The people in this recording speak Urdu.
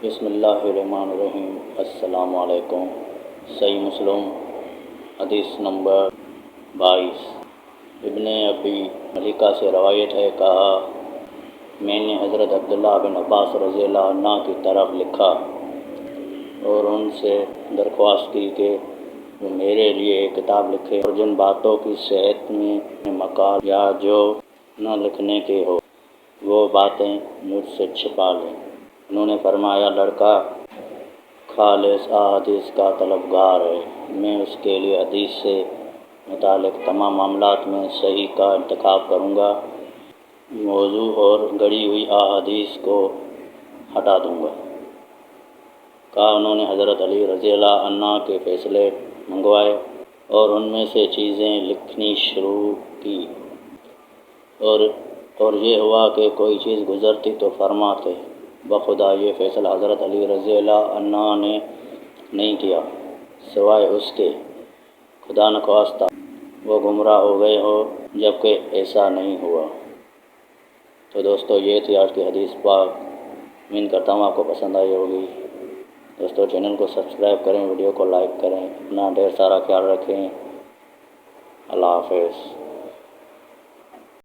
بسم اللہ الرحمن الرحیم۔ السلام علیکم۔ صحیح مسلم حدیث نمبر 22۔ ابن ابی ملیکہ سے روایت ہے، کہا میں نے حضرت عبداللہ بن عباس رضی اللہ عنہ کی طرف لکھا اور ان سے درخواست کی کہ وہ میرے لیے ایک کتاب لکھے اور جن باتوں کی صحت میں مقال یا جو نہ لکھنے کے ہو وہ باتیں مجھ سے چھپا لیں۔ انہوں نے فرمایا، لڑکا خالص احادیث کا طلبگار ہے، میں اس کے لیے حدیث سے متعلق تمام معاملات میں صحیح کا انتخاب کروں گا، موضوع اور گڑھی ہوئی احادیث کو ہٹا دوں گا۔ کہا انہوں نے حضرت علی رضی اللہ عنہ کے فیصلے منگوائے اور ان میں سے چیزیں لکھنی شروع کی، اور یہ ہوا کہ کوئی چیز گزرتی تو فرماتے، بخدا یہ فیصلہ حضرت علی رضی اللہ عنہ نے نہیں کیا، سوائے اس کے خدا نخواستہ وہ گمراہ ہو گئے ہو، جبکہ ایسا نہیں ہوا۔ تو دوستو یہ تھی آج کی حدیث پاک، امید کرتا ہوں آپ کو پسند آئی ہوگی۔ دوستو چینل کو سبسکرائب کریں، ویڈیو کو لائک کریں، اپنا ڈھیر سارا خیال رکھیں۔ اللہ حافظ۔